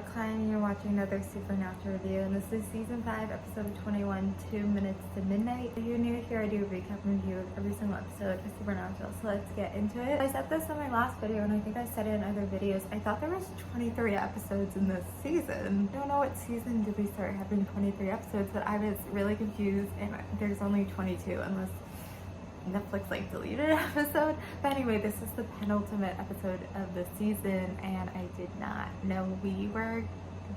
Klein. You're watching another Supernatural review, and this is season 5, episode 21, 2 minutes to midnight. If you're new here, I do a recap and review of every single episode of Supernatural, so let's get into it. I said this in my last video, and I think I said it in other videos. I thought there was 23 episodes in this season. I don't know what season did we start having 23 episodes, but I was really confused, and there's only 22 unless Netflix deleted an episode. But anyway, this is the penultimate episode of the season, and I did not know we were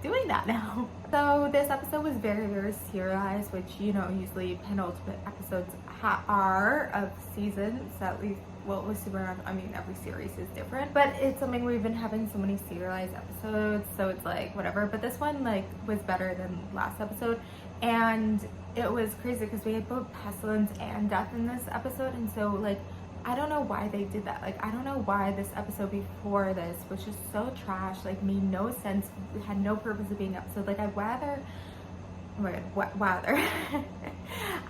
doing that now. So this episode was very, very serialized, which, you know, usually penultimate episodes are of seasons, at least. Well, with Supernatural, I mean, every series is different, but it's something we've been having so many serialized episodes, so it's like whatever. But this one was better than last episode, and it was crazy because we had both pestilence and death in this episode, and so I don't know why they did that. I don't know why this episode before this was just so trash, made no sense, had no purpose of being an episode. I'd rather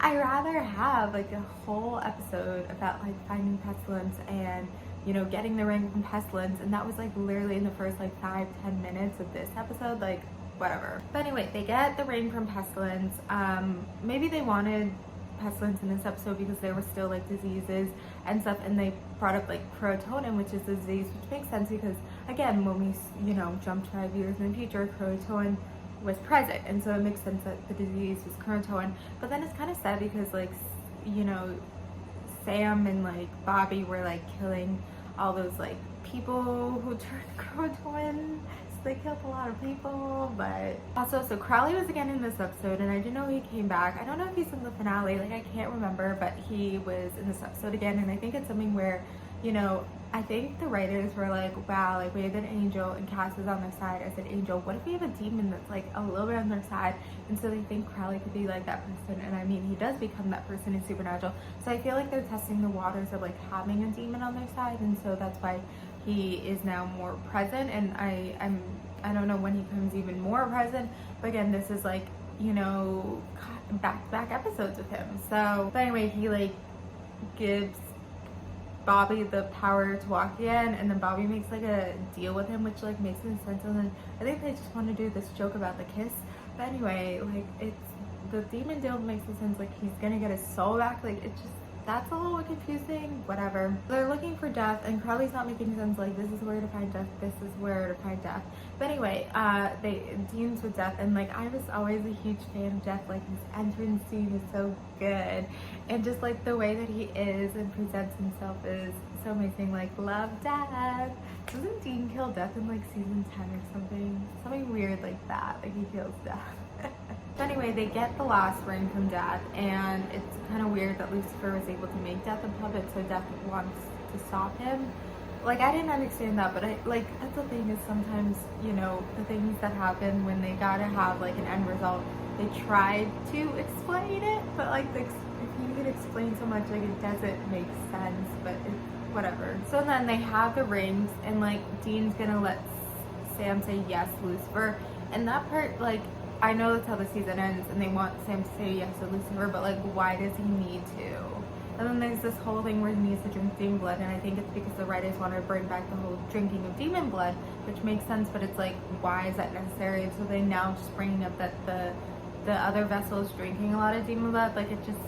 I rather have a whole episode about finding pestilence and, you know, getting the ring from pestilence, and that was literally in the first 5-10 minutes of this episode, whatever. But anyway, they get the ring from pestilence. Maybe they wanted pestilence in this episode because there were still diseases and stuff, and they brought up Croatoan, which is a disease, which makes sense because again, when we, you know, jump 5 years in the future, Croatoan was present, and so it makes sense that the disease was Croatoan. But then it's kind of sad because you know, Sam and Bobby were killing all those people who turned Croatoan. So they killed a lot of people. But also, so Crowley was again in this episode, and I didn't know he came back. I don't know if he's in the finale, I can't remember, but he was in this episode again. And I think it's something where, you know, I think the writers were wow, we have an angel and Cass is on their side as an angel. What if we have a demon that's a little bit on their side? And so they think Crowley could be that person. And I mean, he does become that person in Supernatural. So I feel they're testing the waters of having a demon on their side. And so that's why he is now more present. And I don't know when he becomes even more present. But again, this is you know, back-to-back episodes with him. So, but anyway, he gives Bobby the power to walk again, and then Bobby makes a deal with him, which makes sense. And then I think they just want to do this joke about the kiss. But anyway, it's the demon deal makes sense. He's gonna get his soul back. That's a little confusing. Whatever. They're looking for death, and Crowley's not making sense. This is where to find death. This is where to find death. But anyway, Dean's with Death, and I was always a huge fan of Death. His entrance scene is so good, and just the way that he is and presents himself is so amazing. Love Death. Doesn't Dean kill Death in season 10 or something? Something weird like that. He kills Death. So anyway, they get the last ring from Death, and it's kind of weird that Lucifer was able to make Death a puppet, so Death wants to stop him. I didn't understand that, but that's the thing is sometimes, you know, the things that happen when they gotta have an end result, they try to explain it, but if you can explain so much, it doesn't make sense, but it's whatever. So then they have the rings, and Dean's gonna let Sam say yes, Lucifer, and that part, I know that's how the season ends, and they want Sam to say yes to Lucifer, but why does he need to? And then there's this whole thing where he needs to drink demon blood, and I think it's because the writers want to bring back the whole drinking of demon blood, which makes sense, but it's why is that necessary? And so they now just bringing up that the other vessel is drinking a lot of demon blood, it just,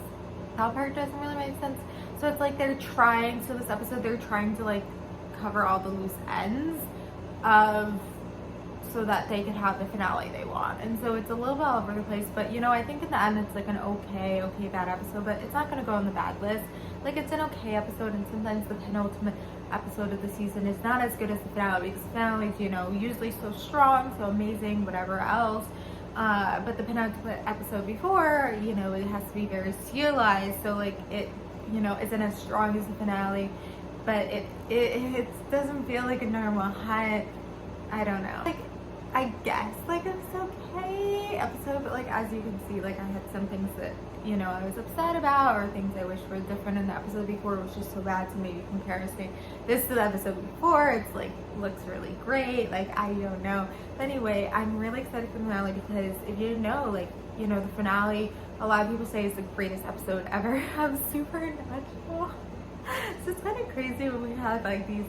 that part doesn't really make sense. So it's they're trying, so this episode they're trying to cover all the loose ends of, so that they could have the finale they want. And so it's a little bit all over the place, but you know, I think in the end it's an okay bad episode, but it's not going to go on the bad list. It's an okay episode, and sometimes the penultimate episode of the season is not as good as the finale, because the finale is, you know, usually so strong, so amazing, whatever else. But the penultimate episode before, you know, it has to be very serialized, so it, you know, isn't as strong as the finale, but it doesn't feel like a normal high. I don't know. I guess it's okay episode, but as you can see, I had some things that, you know, I was upset about, or things I wish were different in the episode before. It was just so bad to maybe comparison this to the episode before. It's looks really great. I don't know. But anyway, I'm really excited for the finale, because if you know, you know, the finale, a lot of people say is the greatest episode ever of Supernatural. So it's kind of crazy when we had these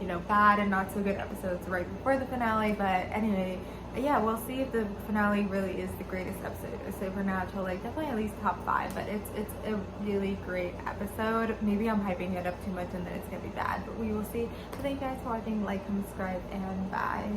you know, bad and not so good episodes right before the finale. But anyway, yeah, we'll see if the finale really is the greatest episode of Supernatural. Like, definitely at least top 5, but it's a really great episode. Maybe I'm hyping it up too much and then it's gonna be bad, but we will see. So thank you guys for watching. Like, comment, subscribe, and bye.